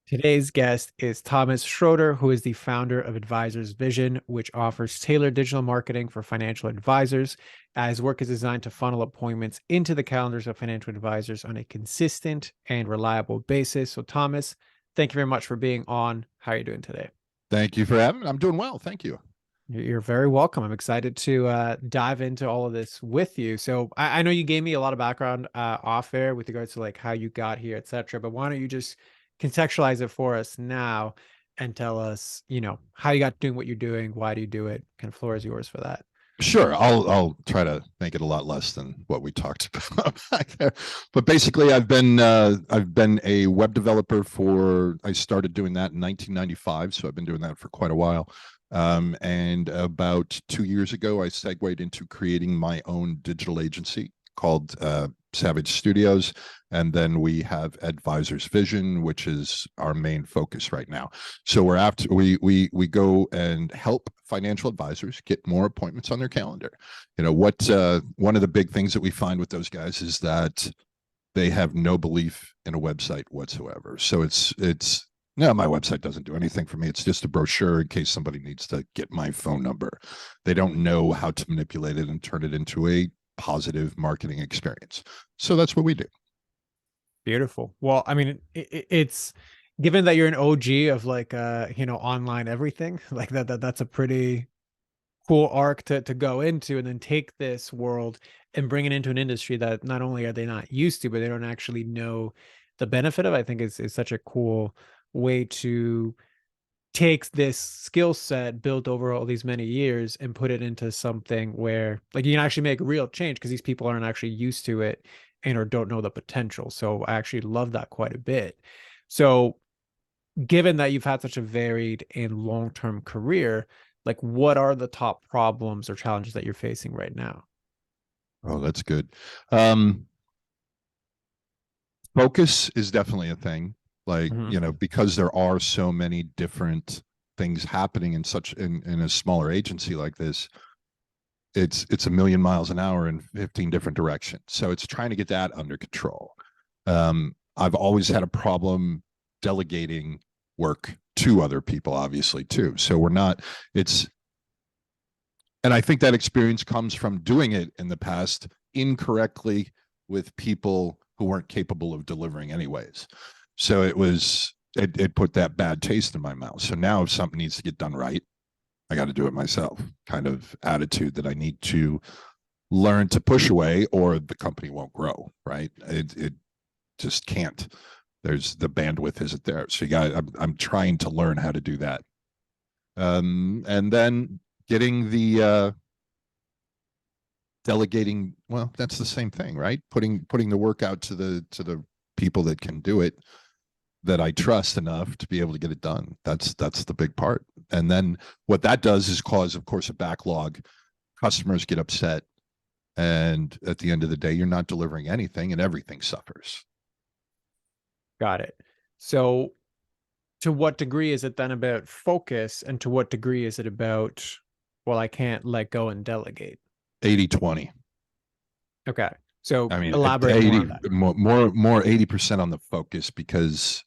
Today's guest is Thomas Schroeder, who is the founder of Advisors Vision, which offers tailored digital marketing for financial advisors. His work is designed to funnel appointments into the calendars of financial advisors on a consistent and reliable basis. So, Thomas, thank you very much for being on. How are you doing today? Thank you for having me. I'm doing well. Thank you. You're very welcome. I'm excited to dive into all of this with you. So I know you gave me a lot of background off air with regards to like how you got here, etc. But why don't you just contextualize it for us now and tell us, how you got doing what you're doing, why do you do it? Kind of floor is yours for that. Sure, I'll try to make it a lot less than what we talked about back there. But basically, I've been a web developer for. I started doing that in 1995, so I've been doing that for quite a while. And about 2 years ago, I segued into creating my own digital agency called Savage Studios, and then we have Advisors Vision, which is our main focus right now. So we go and help financial advisors get more appointments on their calendar. One of the big things that we find with those guys is that they have no belief in a website whatsoever. So it's no, my website doesn't do anything for me. It's just a brochure in case somebody needs to get my phone number. They don't know how to manipulate it and turn it into a positive marketing experience. So that's what we do. Beautiful. Well, I mean, it's given that you're an OG of like online everything, like that's a pretty cool arc to go into and then take this world and bring it into an industry that not only are they not used to, but they don't actually know the benefit of. I think is such a cool way to take this skill set built over all these many years and put it into something where like you can actually make real change because these people aren't actually used to it and or don't know the potential. So I actually love that quite a bit. So given that you've had such a varied and long-term career, like what are the top problems or challenges that you're facing right now? Oh, that's good. Um, Focus is definitely a thing. Like, Mhm. because there are so many different things happening in a smaller agency like this, it's a million miles an hour in 15 different directions. So it's trying to get that under control. I've always had a problem delegating work to other people, obviously, too. So we're not, it's, and I think that experience comes from doing it in the past incorrectly with people who weren't capable of delivering anyways. So it put that bad taste in my mouth. So now if something needs to get done right, I got to do it myself kind of attitude that I need to learn to push away or the company won't grow, right? It just can't. There's the bandwidth isn't there. So I'm trying to learn how to do that. And then getting the delegating, well, that's the same thing, right? Putting the work out to the people that can do it, that I trust enough to be able to get it done. That's the big part. And then what that does is cause, of course, a backlog. Customers get upset, and at the end of the day, you're not delivering anything, and everything suffers. Got it. So to what degree is it then about focus and to what degree is it about, well, I can't let go and delegate? 80/20. Okay. So I mean, elaborate more 80 on that. more 80% on the focus, because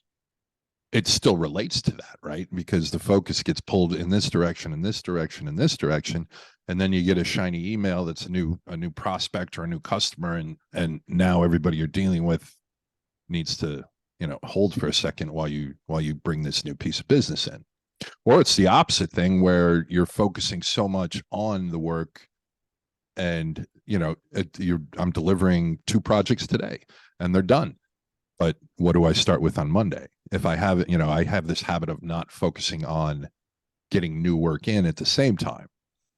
it still relates to that, right? Because the focus gets pulled in this direction, in this direction, in this direction, and then you get a shiny email that's a new prospect or a new customer, and now everybody you're dealing with needs to hold for a second while you bring this new piece of business in. Or it's the opposite thing where you're focusing so much on the work, and I'm delivering 2 projects today and they're done, but what do I start with on Monday? If I have it, I have this habit of not focusing on getting new work in at the same time.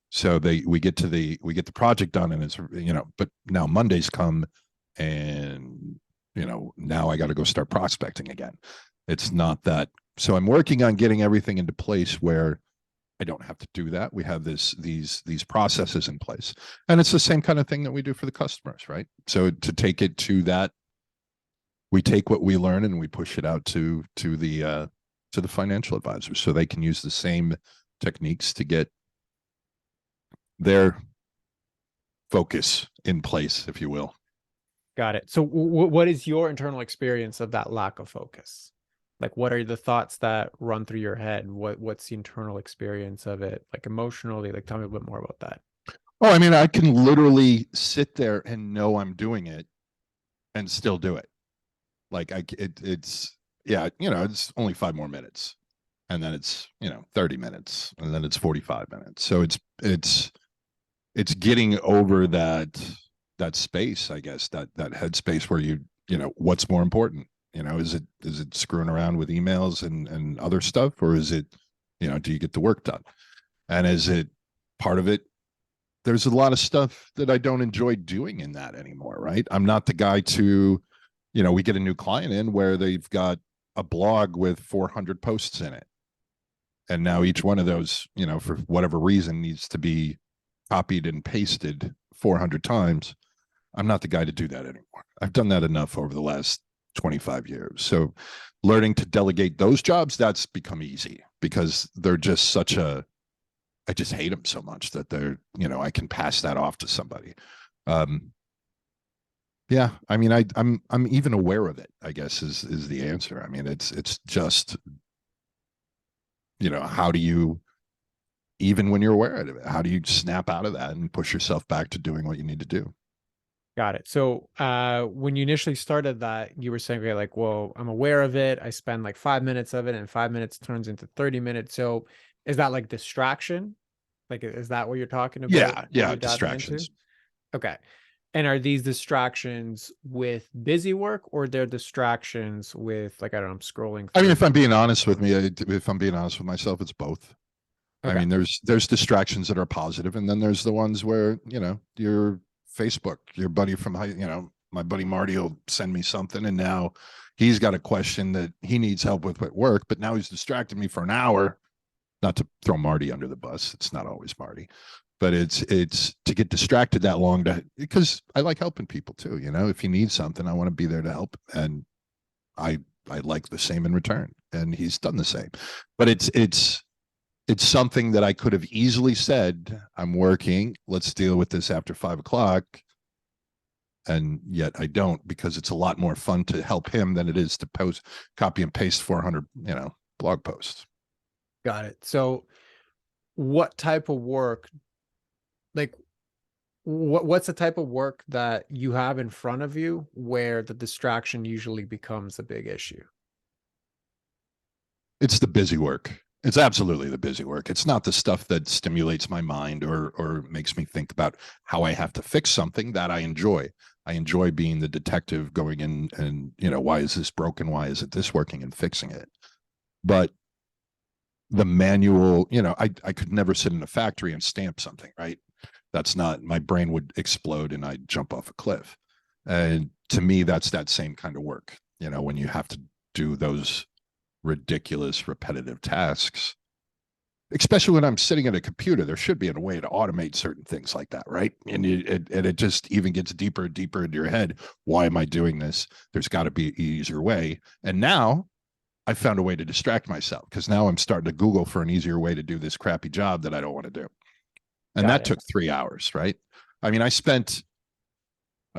So we get the project done, and but now Mondays come, and now I got to go start prospecting again. It's not that. So I'm working on getting everything into place where I don't have to do that. We have these processes in place, and it's the same kind of thing that we do for the customers, right? So to take it to that, we take what we learn and we push it out to the financial advisors so they can use the same techniques to get their focus in place, if you will. Got it. So what is your internal experience of that lack of focus? Like, what are the thoughts that run through your head? What's the internal experience of it? Like emotionally, like tell me a bit more about that. Oh, I mean, I can literally sit there and know I'm doing it and still do it. Like it's yeah, it's only 5 more minutes, and then it's 30 minutes, and then it's 45 minutes. So it's getting over that space, I guess, that headspace where what's more important. Is it screwing around with emails and other stuff, or is it, do you get the work done? And is it part of it? There's a lot of stuff that I don't enjoy doing in that anymore, right? I'm not the guy to, we get a new client in where they've got a blog with 400 posts in it. And now each one of those, for whatever reason, needs to be copied and pasted 400 times. I'm not the guy to do that anymore. I've done that enough over the last 25 years. So learning to delegate those jobs, that's become easy because they're just I just hate them so much that I can pass that off to somebody. Um, yeah, I mean, I'm even aware of it, I guess is the answer. I mean, it's just, how do you, even when you're aware of it, how do you snap out of that and push yourself back to doing what you need to do? Got it. So, when you initially started that, you were saying, okay, like, well, I'm aware of it. I spend like 5 minutes of it, and 5 minutes turns into 30 minutes. So, is that like distraction? Like, is that what you're talking about? Yeah, What yeah, you're diving into? distractions. Okay. And are these distractions with busy work, or they're distractions with, like, I don't know, I'm scrolling I mean, through. if I'm being honest with myself, it's both. I Okay. mean, there's distractions that are positive, and then there's the ones where your Facebook, your buddy from high, my buddy Marty will send me something, and now he's got a question that he needs help with at work, but now he's distracted me for an hour. Not to throw Marty under the bus, it's not always Marty, but it's to get distracted that long because I like helping people too. If you need something, I want to be there to help, and I I like the same in return, and he's done the same. But it's something that I could have easily said, I'm working, let's deal with this after 5 o'clock. And yet I don't, because it's a lot more fun to help him than it is to copy and paste 400, blog posts. Got it. So, what type of work, like, what's the type of work that you have in front of you where the distraction usually becomes a big issue? It's the busy work. It's absolutely the busy work. It's not the stuff that stimulates my mind or makes me think about how I have to fix something that I enjoy. I enjoy being the detective going in and, why is this broken? Why isn't this working, and fixing it? But the manual, I could never sit in a factory and stamp something, right? That's not, my brain would explode and I'd jump off a cliff. And to me, that's that same kind of work, when you have to do those ridiculous repetitive tasks, especially when I'm sitting at a computer. There should be a way to automate certain things like that, right? And it just even gets deeper and deeper into your head. Why am I doing this? There's got to be an easier way. And now I found a way to distract myself, because now I'm starting to Google for an easier way to do this crappy job that I don't want to do. And Got that it. took 3 hours, right? I mean, I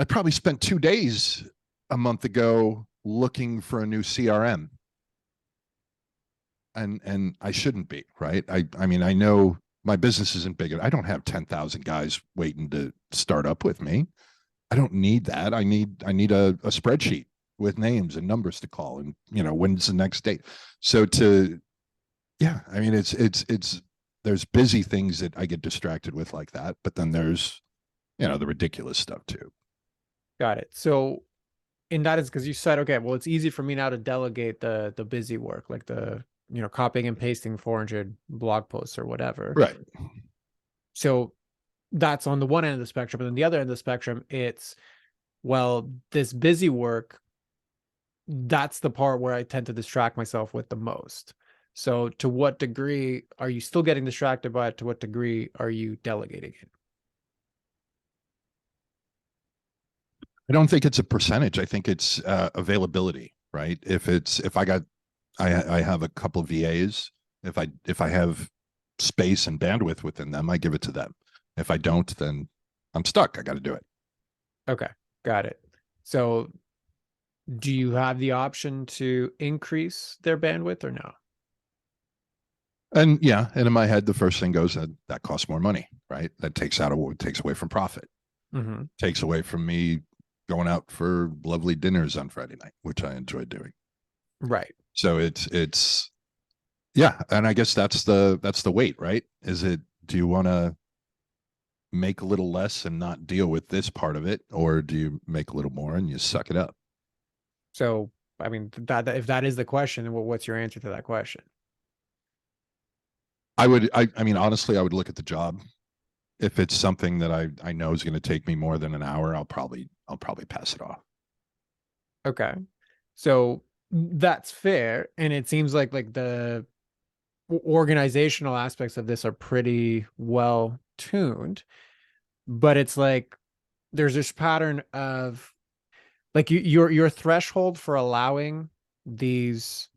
probably spent 2 days a month ago looking for a new CRM, and I shouldn't be, right? I mean, I know my business isn't big. I don't have 10,000 guys waiting to start up with me. I don't need that. I need a spreadsheet with names and numbers to call, and when's the next date. So yeah, I mean, it's there's busy things that I get distracted with like that, but then there's the ridiculous stuff too. Got it. So, and that is because you said, okay, well, it's easy for me now to delegate the busy work, like the, copying and pasting 400 blog posts or whatever. Right. So that's on the one end of the spectrum. But then the other end of the spectrum, it's, well, this busy work, that's the part where I tend to distract myself with the most. So to what degree are you still getting distracted by it? To what degree are you delegating it? I don't think it's a percentage. I think it's availability, right? If I have a couple of VAs. If I have space and bandwidth within them, I give it to them. If I don't, then I'm stuck. I got to do it. Okay, got it. So Do you have the option to increase their bandwidth or no? And yeah, and in my head, the first thing goes that that costs more money, right? That takes away from profit, Mm-hmm. takes away from me going out for lovely dinners on Friday night, which I enjoy doing. Right. So it's yeah, and I guess that's the weight, right? Is it, do you want to make a little less and not deal with this part of it, or do you make a little more and you suck it up? So, I mean, that if that is the question, then what's your answer to that question? I mean, honestly, I would look at the job. If it's something that I know is going to take me more than an hour, I'll probably pass it off. Okay. So that's fair. And it seems like the organizational aspects of this are pretty well tuned, but it's like there's this pattern of like your threshold for allowing these,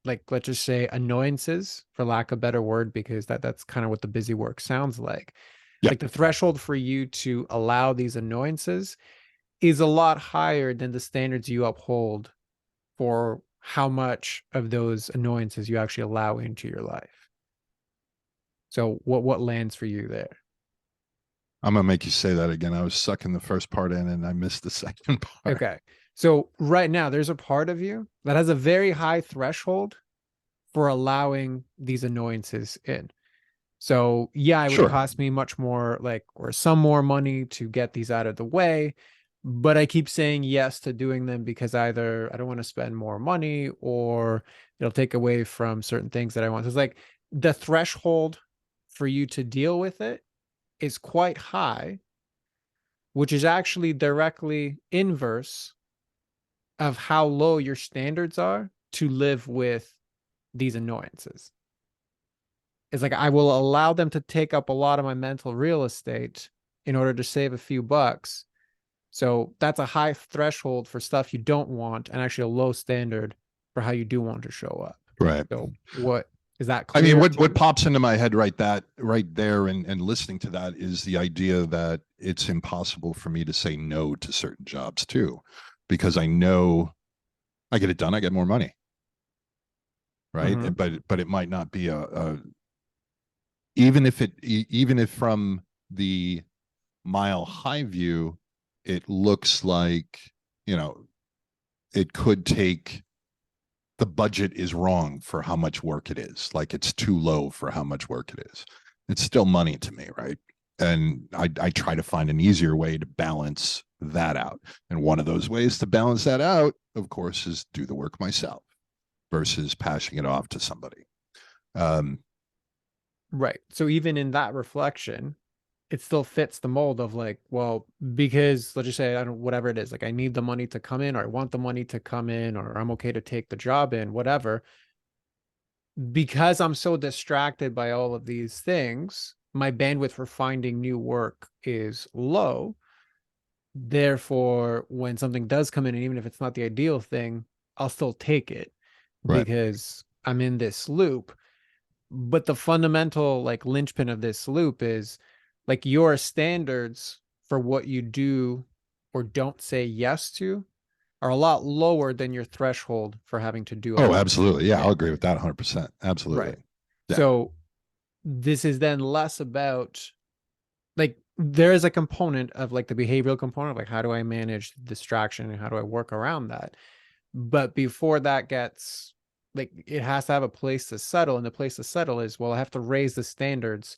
like, let's just say annoyances, for lack of a better word, because that's kind of what the busy work sounds like. Yeah, Like the threshold for you to allow these annoyances is a lot higher than the standards you uphold for how much of those annoyances you actually allow into your life. So what lands for you there? I'm gonna make you say that again. I was sucking the first part in and I missed the second part. Okay. So right now there's a part of you that has a very high threshold for allowing these annoyances in. So yeah, it would Sure. cost me much more, like, or some more money to get these out of the way. But I keep saying yes to doing them because either I don't want to spend more money or it'll take away from certain things that I want. So it's like the threshold for you to deal with it is quite high, which is actually directly inverse of how low your standards are to live with these annoyances. It's like I will allow them to take up a lot of my mental real estate in order to save a few bucks. So that's a high threshold for stuff you don't want and actually a low standard for how you do want to show up. Right. So what is that I mean, clear to what you? pops into my head right there and listening to that is the idea that it's impossible for me to say no to certain jobs too, because I know I get it done, I get more money, right? Mm-hmm. But it might not be a even if from the mile high view, it looks like, you know, it could take, the budget is wrong for how much work it is. Like it's too low for how much work it is. It's still money to me, right? And I try to find an easier way to balance that out. And one of those ways to balance that out, of course, is do the work myself versus passing it off to somebody. Um, Right. So even in that reflection, it still fits the mold of like, well, because let's just say I don't, whatever it is, like I need the money to come in, or I want the money to come in, or I'm okay to take the job in, whatever. Because I'm so distracted by all of these things, my bandwidth for finding new work is low. Therefore, when something does come in, and even if it's not the ideal thing, I'll still take it right. because I'm in this loop. But the fundamental like linchpin of this loop is like your standards for what you do or don't say yes to are a lot lower than your threshold for having to do all Oh, of these absolutely. Yeah, I'll things. agree with that 100%. Absolutely. Right. Yeah. So this is then less about like there is a component of like the behavioral component, like how do I manage distraction and how do I work around that? But before that gets like it has to have a place to settle, and the place to settle is, well, I have to raise the standards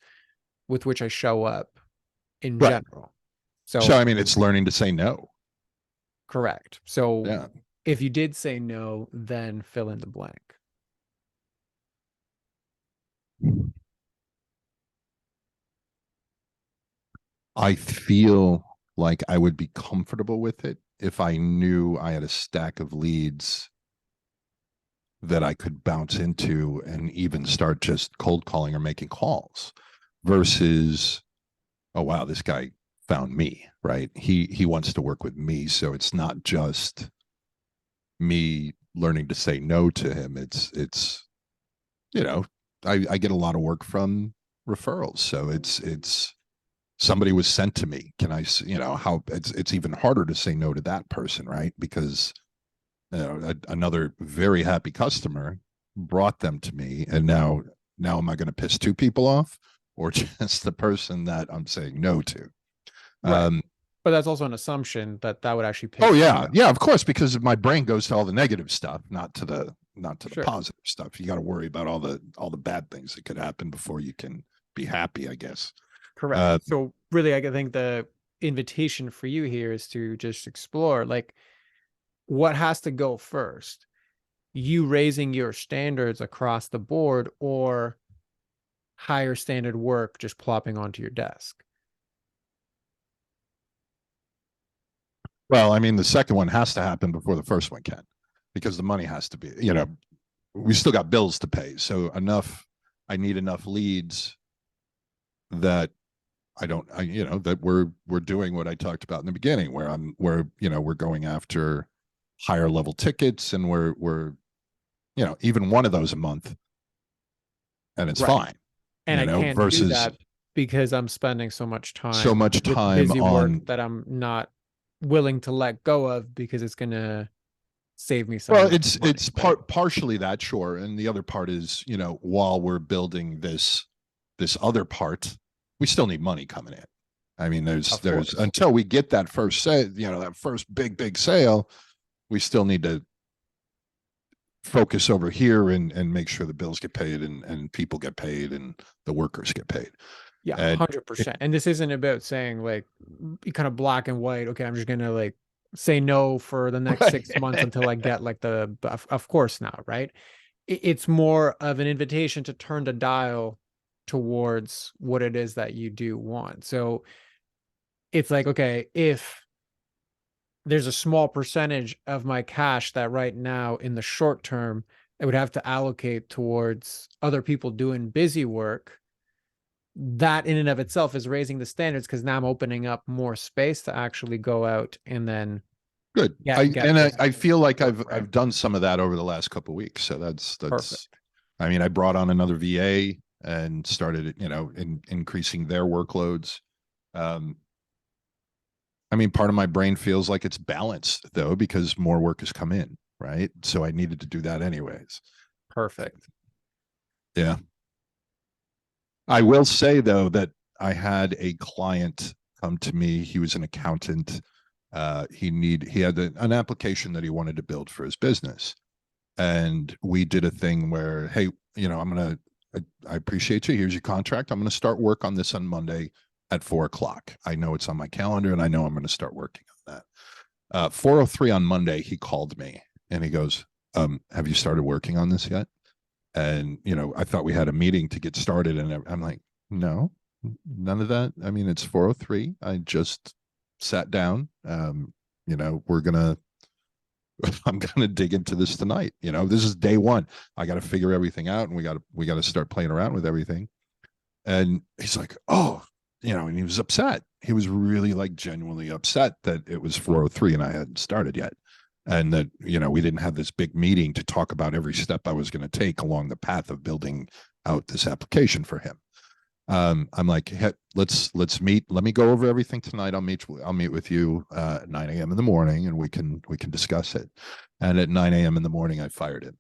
with which I show up in Right. general. So, So I mean, it's learning to say no. correct. So Yeah. if you did say no, then fill in the blank. I feel like I would be comfortable with it if I knew I had a stack of leads that I could bounce into and even start just cold calling or making calls versus, oh wow, this guy found me, right? He wants to work with me. So it's not just me learning to say no to him. It's you know, I get a lot of work from referrals. So it's somebody was sent to me. Can I, you know, how it's even harder to say no to that person, right? Because another very happy customer brought them to me, and now am I going to piss two people off, or just the person that I'm saying no to? Right. Um, But that's also an assumption that that would actually oh piss you yeah, off. yeah, of course, because my brain goes to all the negative stuff, not to the Sure. positive stuff. You got to worry about all the bad things that could happen before you can be happy, I guess. Correct. Uh, So really, I think the invitation for you here is to just explore like what has to go first. You raising your standards across the board or higher standard work just plopping onto your desk. well, I mean, the second one has to happen before the first one can, because the money has to be, we still got bills to pay. So I need enough leads that that we're doing what I talked about in the beginning, where we're going after higher level tickets, and we're even one of those a month, and it's Right. fine, And I can't do versus that because I'm spending so much so time much with time busy work on. that I'm not willing to let go of because it's going to save me Well, some money, it's right? partially that, sure, and the other part is, while we're building this other part, we still need money coming in. I mean, Of there's course. until we get that first sale, that first big sale, we still need to focus over here and make sure the bills get paid, and people get paid, and the workers get paid. Yeah, And it, 100%. And this isn't about saying like kind of black and white. Okay, I'm just gonna like say no for the next 6 months until I get like of course not, right? It's more of an invitation to turn the dial towards what it is that you do want. So it's like, okay, if there's a small percentage of my cash that right now in the short term, I would have to allocate towards other people doing busy work. That in and of itself is raising the standards because now I'm opening up more space to actually go out and then good. get this I feel like work, right? I've done some of that over the last couple of weeks. So that's. Perfect. I mean, I brought on another VA and started, increasing their workloads. Um, I mean, part of my brain feels like it's balanced though, because more work has come in, right? So I needed to do that anyways. Perfect. Yeah. I will say though that I had a client come to me. He was an accountant. He had an application that he wanted to build for his business, and we did a thing where, hey, I appreciate you. Here's your contract. I'm gonna start work on this on Monday at 4 o'clock. I know it's on my calendar, and I know I'm gonna start working on that. 4:03 on Monday, he called me and he goes, "Have you started working on this yet?" And I thought we had a meeting to get started, and I'm like, no, none of that. I mean, it's 4:03. I just sat down. We're gonna I'm gonna dig into this tonight. This is day one. I got to figure everything out, and we got to start playing around with everything. And he's like, oh, and he was upset. He was really like genuinely upset that it was 4:03 and I hadn't started yet, and that we didn't have this big meeting to talk about every step I was going to take along the path of building out this application for him. I'm like, hey, let's meet. Let me go over everything tonight. I'll meet with you at 9 a.m. in the morning, and we can discuss it. And at 9 a.m. in the morning, I fired him.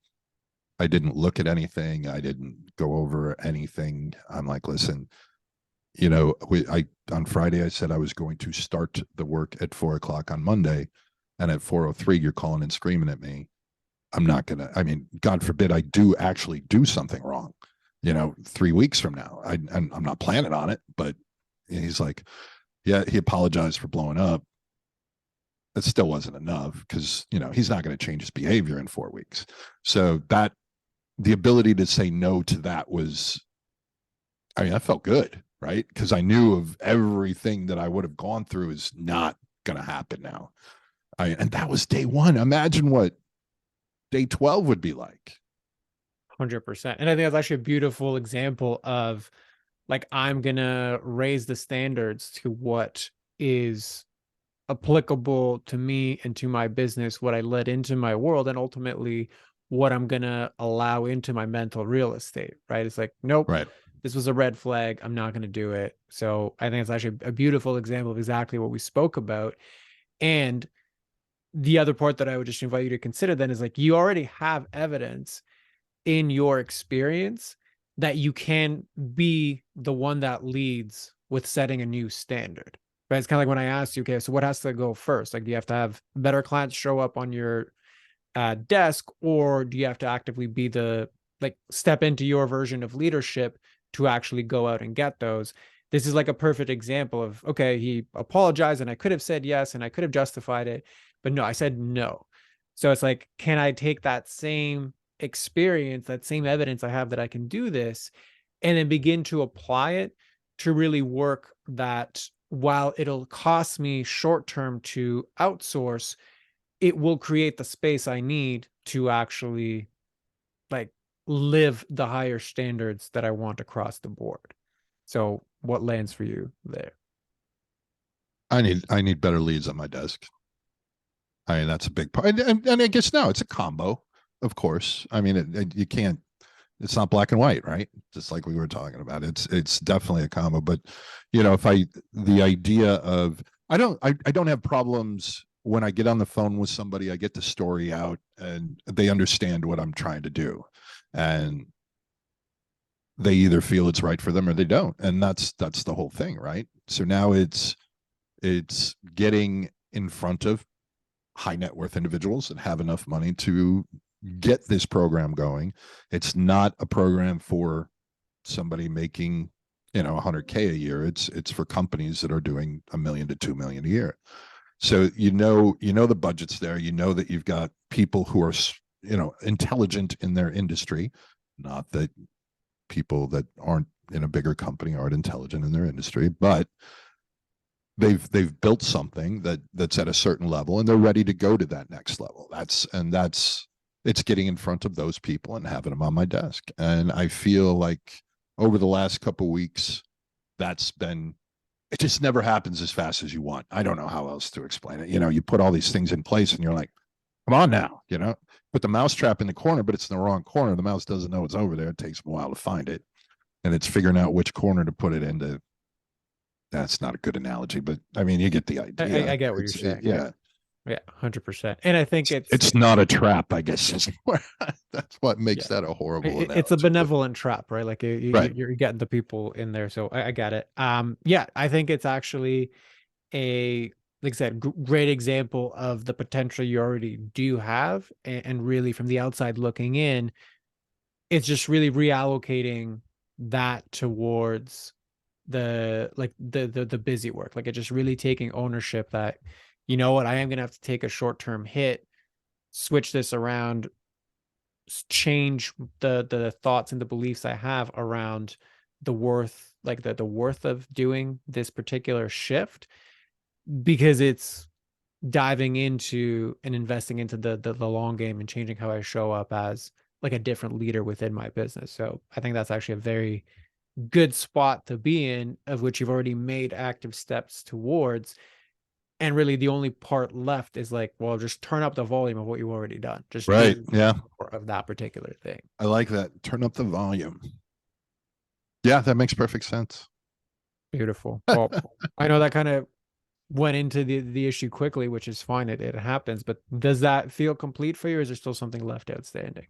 I didn't look at anything. I didn't go over anything. I'm like, listen, I on Friday I said I was going to start the work at 4 o'clock on Monday, and at 4:03 you're calling and screaming at me. I'm not gonna. I mean, God forbid I do actually do something wrong. 3 weeks from now, I'm not planning on it. But he's like, yeah, he apologized for blowing up. That still wasn't enough, because he's not going to change his behavior in 4 weeks. So that the ability to say no to that was, I mean, I felt good, right? Because I knew of everything that I would have gone through is not going to happen now. And that was day one. Imagine what day 12 would be like. 100%. And I think that's actually a beautiful example of like, I'm going to raise the standards to what is applicable to me and to my business, what I let into my world, and ultimately what I'm going to allow into my mental real estate, right? It's like, nope, Right. this was a red flag. I'm not going to do it. So I think it's actually a beautiful example of exactly what we spoke about. And the other part that I would just invite you to consider then is like you already have evidence in your experience that you can be the one that leads with setting a new standard. Right? It's kind of like when I asked you, okay, so what has to go first? Like, do you have to have better clients show up on your desk, or do you have to actively be the like step into your version of leadership to actually go out and get those? This is like a perfect example of, okay, he apologized and I could have said yes and I could have justified it, but no, I said no. So it's like, can I take that same experience, that same evidence I have that I can do this, and then begin to apply it to really work that while it'll cost me short term to outsource, it will create the space I need to actually like live the higher standards that I want across the board. So what lands for you there? I need better leads on my desk. I mean, that's a big part. And I guess now it's a combo, of course. I mean, you can't, it's not black and white, right? Just like we were talking about. It's definitely a combo. But if the idea of I don't have problems when I get on the phone with somebody, I get the story out and they understand what I'm trying to do. And they either feel it's right for them or they don't. And that's the whole thing, right? So now it's getting in front of high net worth individuals that have enough money to get this program going. It's not a program for somebody making 100K a year. It's for companies that are doing $1 million to $2 million a year. So the budget's there. That you've got people who are intelligent in their industry. Not that people that aren't in a bigger company aren't intelligent in their industry, but they've built something that's at a certain level and they're ready to go to that next level. It's getting in front of those people and having them on my desk. And I feel like over the last couple of weeks, it just never happens as fast as you want. I don't know how else to explain it. You put all these things in place and you're like, come on now, put the mouse trap in the corner, but it's in the wrong corner. The mouse doesn't know it's over there. It takes a while to find it. And it's figuring out which corner to put it into. That's not a good analogy, but I mean, you get the idea. I get what you're saying. Yeah. Yeah, 100%. And I think It's not a trap, I guess. That's what makes yeah, that a horrible it's a analogy. But benevolent trap, right? Like right, you're getting the people in there. So I get it. Yeah, I think it's actually a, like I said, great example of the potential you already do have. And really from the outside looking in, it's just really reallocating that towards the busy work. Like it's just really taking ownership that, you know what, I am gonna have to take a short-term hit, switch this around, change the thoughts and the beliefs I have around the worth, like the worth of doing this particular shift, because it's diving into and investing into the long game and changing how I show up as like a different leader within my business. So I think that's actually a very good spot to be in, of which you've already made active steps towards. And really the only part left is like, well, just turn up the volume of what you've already done. Just right. do Yeah. more of that particular thing. I like that. Turn up the volume. Yeah, that makes perfect sense. Beautiful. Well, I know that kind of went into the issue quickly, which is fine. It happens. But does that feel complete for you, or is there still something left outstanding?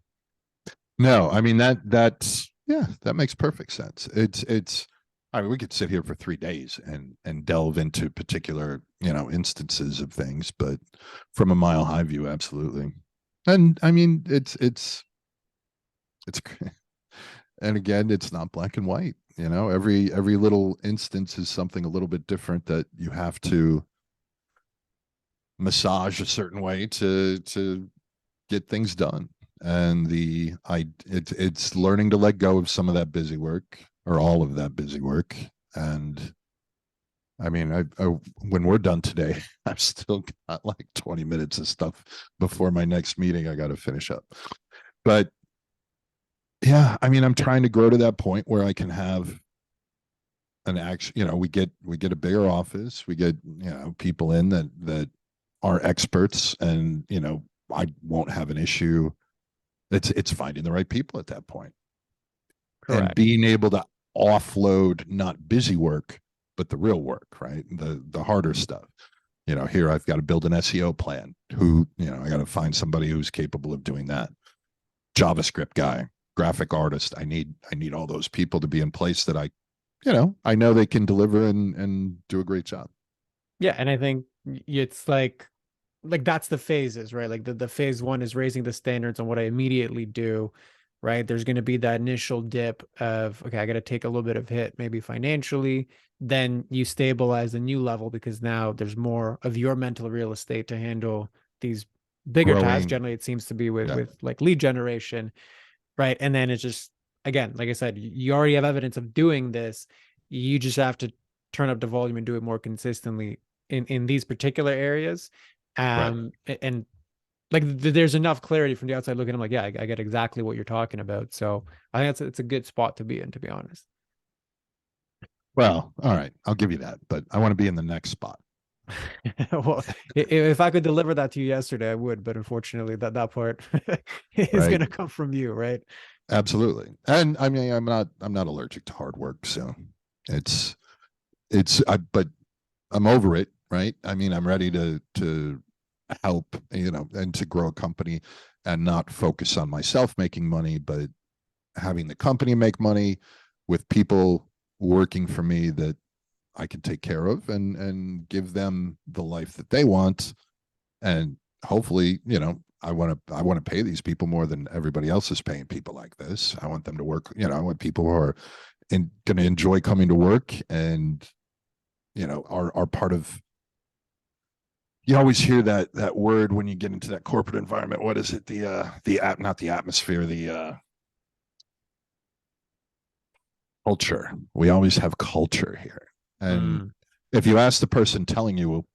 No, I mean that's yeah, that makes perfect sense. It's I mean, we could sit here for 3 days and delve into particular, instances of things, but from a mile high view, absolutely. And I mean, it's and again, it's not black and white. Every little instance is something a little bit different that you have to massage a certain way to get things done. And it's learning to let go of some of that busy work or all of that busy work. And I mean, when we're done today, I've still got like 20 minutes of stuff before my next meeting I got to finish up. But yeah, I mean, I'm trying to grow to that point where I can have an action. We get a bigger office, we get people in that are experts, and I won't have an issue. It's finding the right people at that point and Correct. being able to offload not busy work but the real work, right? The harder stuff. Here I've got to build an SEO plan. Who, I got to find somebody who's capable of doing that. JavaScript guy, graphic artist. I need all those people to be in place that I know they can deliver and do a great job. Yeah, and I think it's like that's the phases, right? Like the phase one is raising the standards on what I immediately do, right? There's going to be that initial dip of, okay, I got to take a little bit of hit, maybe financially. Then you stabilize a new level because now there's more of your mental real estate to handle these bigger tasks. Growing. Generally, it seems to be with Yeah. like lead generation, right? And then it's just, again, like I said, you already have evidence of doing this. You just have to turn up the volume and do it more consistently in these particular areas. Right. And like there's enough clarity from the outside looking. I'm like, yeah, I get exactly what you're talking about. So I think it's a good spot to be in, to be honest. Well, all right. I'll give you that, but I want to be in the next spot. Well, if I could deliver that to you yesterday, I would, but unfortunately, that part is Right. gonna come from you, right? Absolutely. And I mean, I'm not allergic to hard work. So it's, but I'm over it. Right. I mean, I'm ready to help, and to grow a company and not focus on myself making money, but having the company make money with people working for me that I can take care of and give them the life that they want. And hopefully, I want to pay these people more than everybody else is paying people like this. I want them to work, I want people who are going to enjoy coming to work and, are part of, you always hear that word when you get into that corporate environment. What is it? The app, not the atmosphere, the culture. We always have culture here. And Mm. if you ask the person telling you,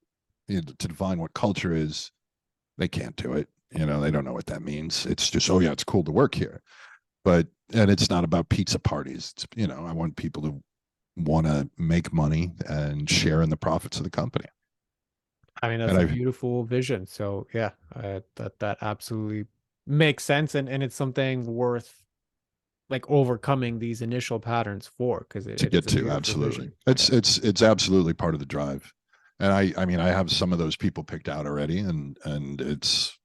to define what culture is, they can't do it. They don't know what that means. It's just, oh yeah, it's cool to work here. And it's not about pizza parties. It's, I want people to want to make money and share in the profits of the company. I mean, And that's a I beautiful vision. So yeah, that absolutely makes sense, and it's something worth like overcoming these initial patterns for because to it get is a to beautiful absolutely. vision. It's Yeah, it's it's absolutely part of the drive. And I mean, I have some of those people picked out already, and it's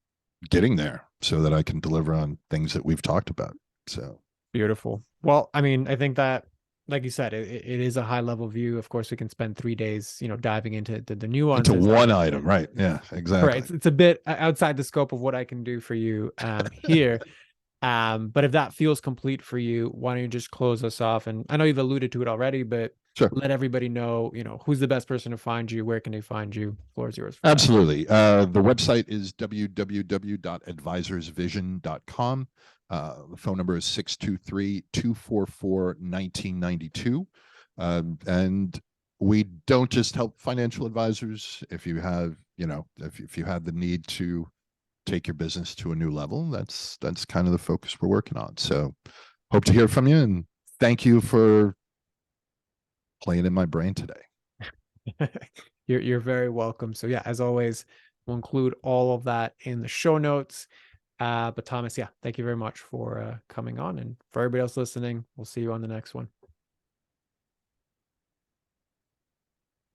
getting there so that I can deliver on things that we've talked about. So beautiful. Well, I mean, I think that, like you said, it is a high level view. Of course, we can spend 3 days, diving into the into nuances. one item, right? Yeah, Right. exactly. It's a bit outside the scope of what I can do for you here. But if that feels complete for you, why don't you just close us off? And I know you've alluded to it already, but Sure. let everybody know, who's the best person to find you, where can they find you? Floor is yours for that. Absolutely. The website is www.advisorsvision.com. The phone number is 623-244-1992. And we don't just help financial advisors. If you have, if you have the need to take your business to a new level, that's kind of the focus we're working on. So hope to hear from you, and thank you for playing in my brain today. You're very welcome. So yeah, as always, we'll include all of that in the show notes. But Thomas, yeah, thank you very much for coming on. And for everybody else listening, we'll see you on the next one.